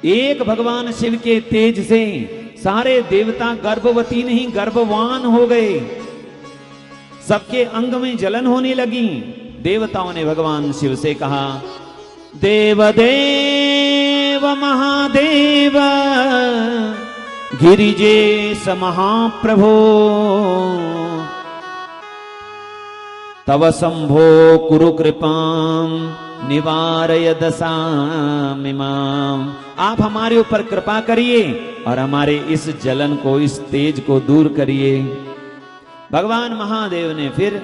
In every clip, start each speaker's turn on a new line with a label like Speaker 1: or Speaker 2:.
Speaker 1: एक भगवान शिव के तेज से सारे देवता गर्भवती नहीं गर्भवान हो गए, सबके अंग में जलन होने लगी। देवताओं ने भगवान शिव से कहा, देवदेव महादेव गिरिजेश महाप्रभो तव शंभो कुरु कृपाम निवारय दशामिमाम। आप हमारे ऊपर कृपा करिए और हमारे इस जलन को, इस तेज को दूर करिए। भगवान महादेव ने फिर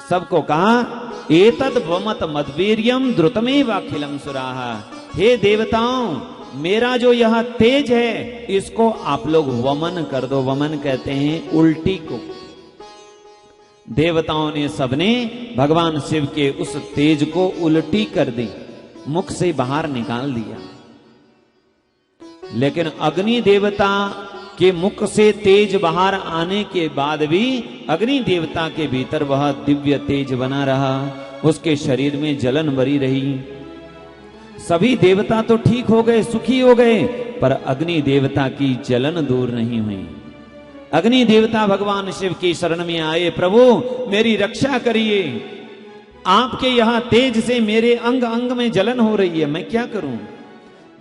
Speaker 1: सबको कहा, एतद वमत मदवीर्यम द्रुतमेव अखिलम सुराहा। हे देवताओं, मेरा जो यह तेज है इसको आप लोग वमन कर दो। वमन कहते हैं उल्टी को। देवताओं ने सबने भगवान शिव के उस तेज को उल्टी कर दी, मुख से बाहर निकाल दिया। लेकिन अग्नि देवता के मुख से तेज बाहर आने के बाद भी अग्नि देवता के भीतर वह दिव्य तेज बना रहा, उसके शरीर में जलन भरी रही। सभी देवता तो ठीक हो गए, सुखी हो गए, पर अग्नि देवता की जलन दूर नहीं हुई। अग्नि देवता भगवान शिव की शरण में आए, प्रभु मेरी रक्षा करिए, आपके यहां तेज से मेरे अंग अंग में जलन हो रही है, मैं क्या करूं।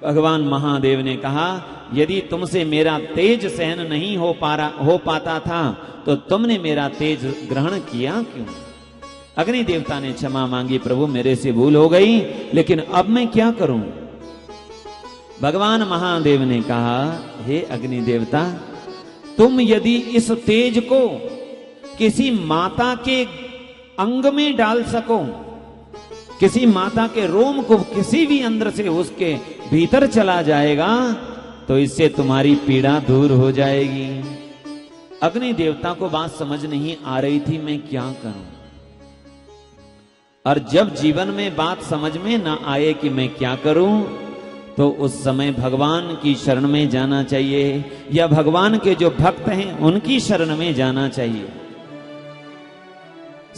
Speaker 1: भगवान महादेव ने कहा, यदि तुमसे मेरा तेज सहन नहीं हो पाता था तो तुमने मेरा तेज ग्रहण किया क्यों। अग्नि देवता ने क्षमा मांगी, प्रभु मेरे से भूल हो गई, लेकिन अब मैं क्या करूं। भगवान महादेव ने कहा, हे अग्नि देवता, तुम यदि इस तेज को किसी माता के अंग में डाल सको, किसी माता के रोम को किसी भी अंदर से उसके भीतर चला जाएगा तो इससे तुम्हारी पीड़ा दूर हो जाएगी। अग्नि देवता को बात समझ नहीं आ रही थी, मैं क्या करूं। और जब जीवन में बात समझ में ना आए कि मैं क्या करूं, तो उस समय भगवान की शरण में जाना चाहिए, या भगवान के जो भक्त हैं उनकी शरण में जाना चाहिए।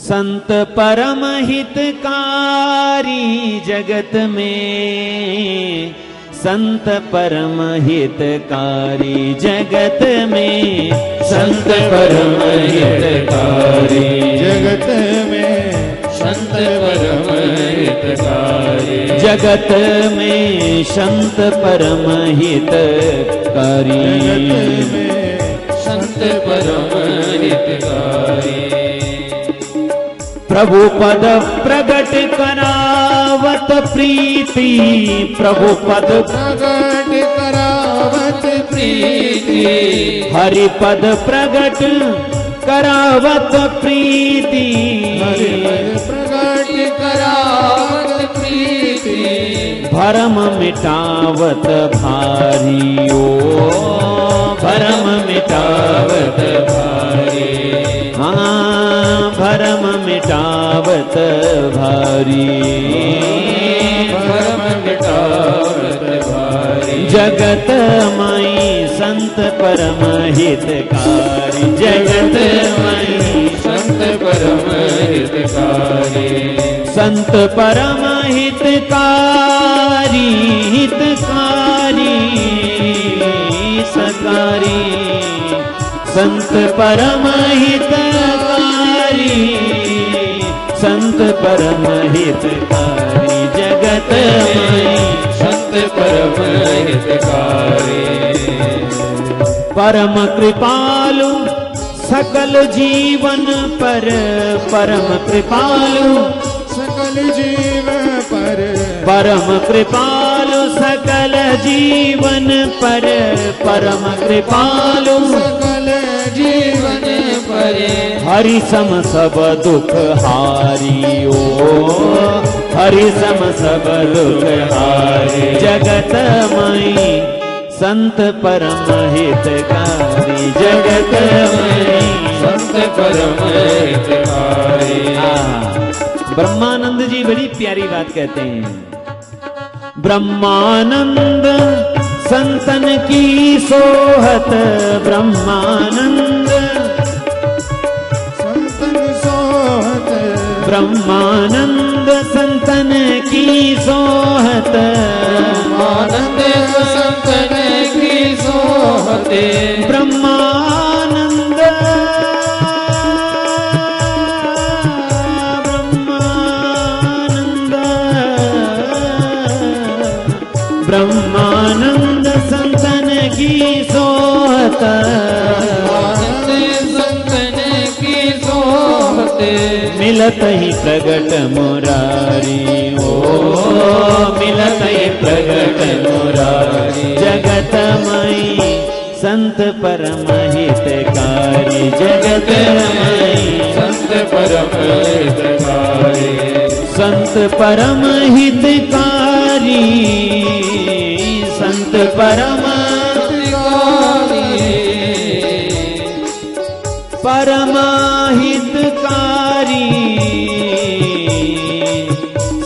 Speaker 1: संत परम हितकारी जगत में, संत परम हितकारी जगत में, संत परम हितकारी
Speaker 2: जगत में, संत परम हितकारी
Speaker 1: जगत में, संत परम हितकारी
Speaker 2: जगत में, संत परम हितकारी।
Speaker 1: प्रभु पद प्रगट करावत प्रीति, प्रभु पद
Speaker 2: प्रगट करावत प्रीति,
Speaker 1: हरि पद प्रगट करावत प्रीति,
Speaker 2: हरि पद प्रगट करावत प्रीति,
Speaker 1: भरम मिटावत भारी ओ, भरम मिटावत भारी, हाँ भरम मिटावत भारी,
Speaker 2: भरम मिटावत भारी।
Speaker 1: जगत माई संत परम हितकारी, जगत माई
Speaker 2: संत परम हितकारी,
Speaker 1: संत परम हितकारी, हितकारी सकारी, संत परम हितकारी, संत परम हितकारी, जगत माई
Speaker 2: संत परम हितकारी।
Speaker 1: परम कृपालु सकल जीवन पर, परम कृपालु
Speaker 2: सकल जीव पर,
Speaker 1: परम कृपालु सकल जीवन पर, परम कृपालु
Speaker 2: सकल जीवन पर,
Speaker 1: हरि सम सब दुख हारी ओ, हरि सम सब दुख हारी, जगत माई संत परम हितकारी, जगत माई
Speaker 2: संत परम हितकारी।
Speaker 1: ब्रह्मानंद जी बड़ी प्यारी बात कहते हैं। ब्रह्मानंद संतन की सोहत, ब्रह्मानंद
Speaker 2: संतन सोहत,
Speaker 1: ब्रह्मानंद संतन की सोहत,
Speaker 2: ब्रह्मानंद सोहते
Speaker 1: ब्रह्मानंद ब्रह्मानंद संतन की सोहत
Speaker 2: संतन की सोहते
Speaker 1: मिलत ही प्रगट मुरारी ओ मिलत ही प्रगट मुरारी जगतमयी संत परम हितकारी जगतमयी
Speaker 2: संत परम हितकारी
Speaker 1: संत परम हितकारी संत परम परम हितकारी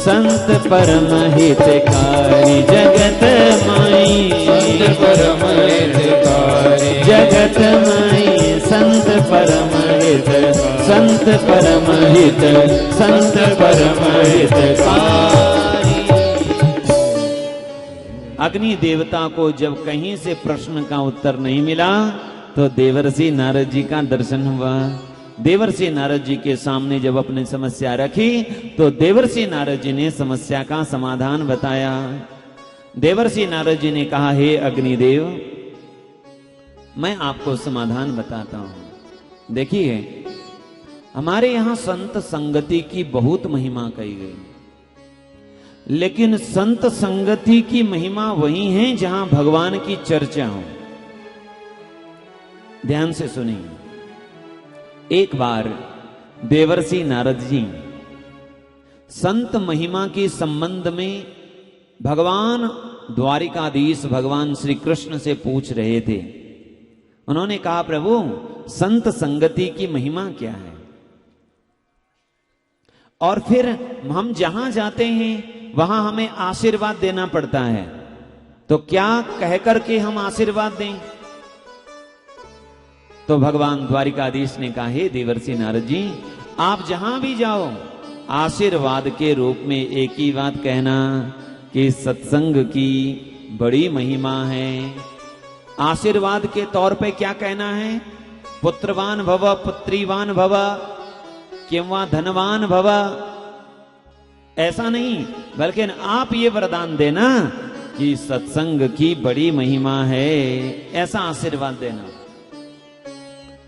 Speaker 1: संत परम हितकारी जगत माई
Speaker 2: संत परम हितकारी
Speaker 1: जगत माई संत परम हित संत परम हित संत परम हितकारी। अग्नि देवता को जब कहीं से प्रश्न का उत्तर नहीं मिला तो देवर्षि नारद जी का दर्शन हुआ। देवर्षि नारद जी के सामने जब अपनी समस्या रखी तो देवर्षि नारद जी ने समस्या का समाधान बताया। देवर्षि नारद जी ने कहा, हे अग्निदेव, मैं आपको समाधान बताता हूं। देखिए, हमारे यहां संत संगति की बहुत महिमा कही गई, लेकिन संत संगति की महिमा वही है जहां भगवान की चर्चा हो। ध्यान से सुनिए। एक बार देवर्षि नारद जी संत महिमा के संबंध में भगवान द्वारिकाधीश भगवान श्री कृष्ण से पूछ रहे थे। उन्होंने कहा, प्रभु, संत संगति की महिमा क्या है? और फिर हम जहां जाते हैं वहां हमें आशीर्वाद देना पड़ता है, तो क्या कहकर के हम आशीर्वाद दें? तो भगवान द्वारिकाधीश ने कहा, हे देवर्षि नारद जी, आप जहां भी जाओ आशीर्वाद के रूप में एक ही बात कहना कि सत्संग की बड़ी महिमा है। आशीर्वाद के तौर पे क्या कहना है? पुत्रवान भव, पुत्रीवान भव, किंवा धनवान भव। ऐसा नहीं, बल्कि आप ये वरदान देना कि सत्संग की बड़ी महिमा है, ऐसा आशीर्वाद देना।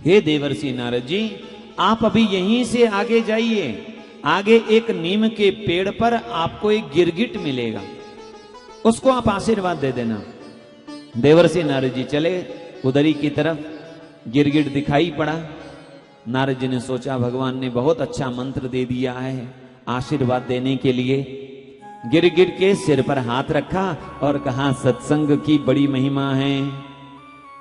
Speaker 1: हे देवर्षि नारद जी, आप अभी यहीं से आगे जाइए। आगे एक नीम के पेड़ पर आपको एक गिरगिट मिलेगा, उसको आप आशीर्वाद दे देना। देवर्षि नारद जी चले उधरी की तरफ। गिरगिट दिखाई पड़ा। नारद जी ने सोचा, भगवान ने बहुत अच्छा मंत्र दे दिया है आशीर्वाद देने के लिए। गिरगिट के सिर पर हाथ रखा और कहा, सत्संग की बड़ी महिमा है।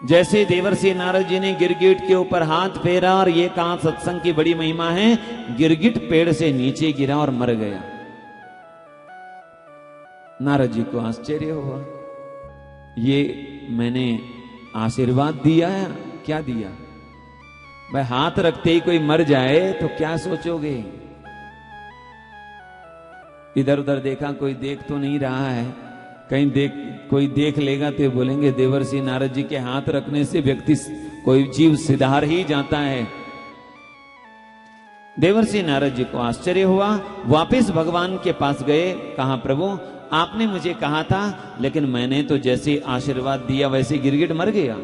Speaker 1: जैसे देवर्षि नारद जी ने गिरगिट के ऊपर हाथ फेरा और ये कहा, सत्संग की बड़ी महिमा है, गिरगिट पेड़ से नीचे गिरा और मर गया। नारद जी को आश्चर्य हुआ, ये मैंने आशीर्वाद दिया है? क्या दिया? भाई, हाथ रखते ही कोई मर जाए तो क्या सोचोगे? इधर उधर देखा, कोई देख तो नहीं रहा है। कहीं कोई देख लेगा तो बोलेंगे, देवर्षि नारद जी के हाथ रखने से व्यक्ति, कोई जीव सिधार ही जाता है। देवर्षि नारद जी को आश्चर्य हुआ। वापस भगवान के पास गए। कहा, प्रभु, आपने मुझे कहा था, लेकिन मैंने तो जैसे आशीर्वाद दिया वैसे गिरगिट मर गया।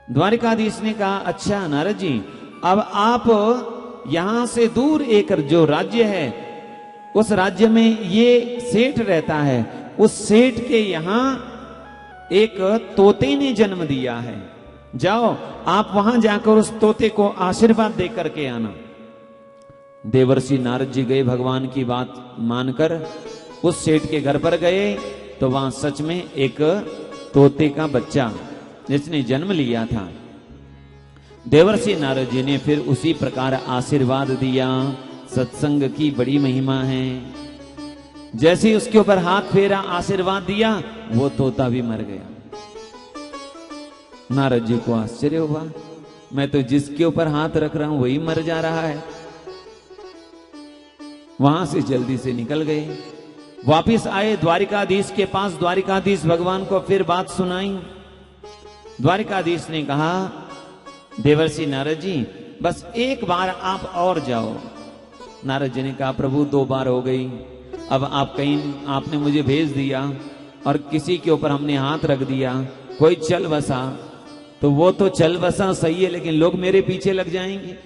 Speaker 1: द्वारिकाधीश ने कहा, अच्छा नारद जी, अब आप यहां से दूर एक जो राज्य है, उस राज्य में ये सेठ रहता है। उस सेठ के यहां एक तोते ने जन्म दिया है। जाओ, आप वहां जाकर उस तोते को आशीर्वाद दे करके आना। देवर्षि नारद जी गए, भगवान की बात मानकर उस सेठ के घर पर गए तो वहां सच में एक तोते का बच्चा जिसने जन्म लिया था। देवर्षि नारद जी ने फिर उसी प्रकार आशीर्वाद दिया, सत्संग की बड़ी महिमा है। जैसे उसके ऊपर हाथ फेरा, आशीर्वाद दिया, वो तोता भी मर गया। नारद जी को आश्चर्य हुआ, मैं तो जिसके ऊपर हाथ रख रहा हूं वही मर जा रहा है। वहां से जल्दी से निकल गए। वापिस आए द्वारिकाधीश के पास। द्वारिकाधीश भगवान को फिर बात सुनाई। द्वारिकाधीश ने कहा, देवर्षि नारद जी बस एक बार आप और जाओ। नारद जी ने कहा, प्रभु 2 बार हो गई, अब आप कहीं आपने मुझे भेज दिया और किसी के ऊपर हमने हाथ रख दिया, कोई चल बसा तो वो तो चल बसा सही है, लेकिन लोग मेरे पीछे लग जाएंगे।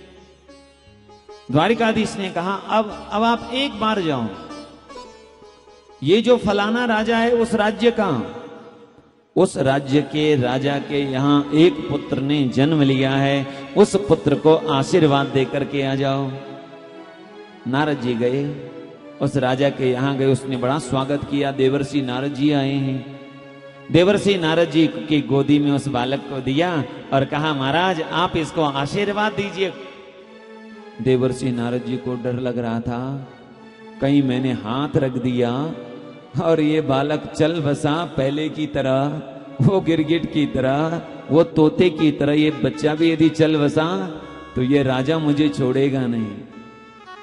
Speaker 1: द्वारिकाधीश ने कहा, अब आप एक बार जाओ। ये जो फलाना राजा है उस राज्य का, उस राज्य के राजा के यहां एक पुत्र ने जन्म लिया है, उस पुत्र को आशीर्वाद देकर के आ जाओ। नारद जी गए, उस राजा के यहां गए, उसने बड़ा स्वागत किया। देवर्षि नारद जी आए हैं। देवर्षि नारद जी की गोदी में उस बालक को दिया और कहा, महाराज आप इसको आशीर्वाद दीजिए। देवर्षि नारद जी को डर लग रहा था, कहीं मैंने हाथ रख दिया और ये बालक चल बसा पहले की तरह, वो गिरगिट की तरह, वो तोते की तरह ये बच्चा भी यदि चल बसा तो ये राजा मुझे छोड़ेगा नहीं।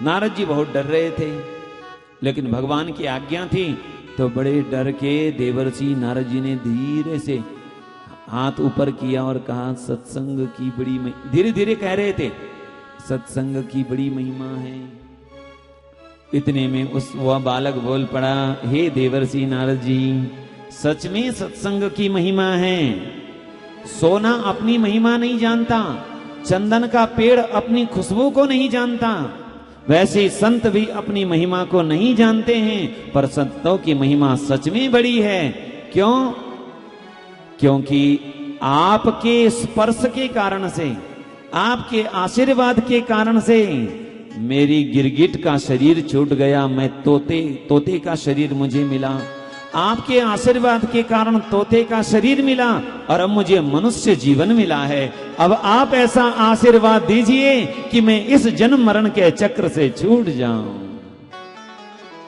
Speaker 1: नारद जी बहुत डर रहे थे, लेकिन भगवान की आज्ञा थी तो बड़े डर के देवर्षि नारद जी ने धीरे से हाथ ऊपर किया और कहा, सत्संग की बड़ी धीरे धीरे कह रहे थे, सत्संग की बड़ी महिमा है। इतने में वह बालक बोल पड़ा, हे देवर्षि नारद जी, सच में सत्संग की महिमा है। सोना अपनी महिमा नहीं जानता, चंदन का पेड़ अपनी खुशबू को नहीं जानता, वैसे संत भी अपनी महिमा को नहीं जानते हैं, पर संतों की महिमा सच में बड़ी है। क्यों? क्योंकि आपके स्पर्श के कारण से, आपके आशीर्वाद के कारण से मेरी गिरगिट का शरीर छूट गया, मैं तोते का शरीर मुझे मिला। आपके आशीर्वाद के कारण तोते का शरीर मिला और अब मुझे मनुष्य जीवन मिला है। अब आप ऐसा आशीर्वाद दीजिए कि मैं इस जन्म मरण के चक्र से छूट जाऊं।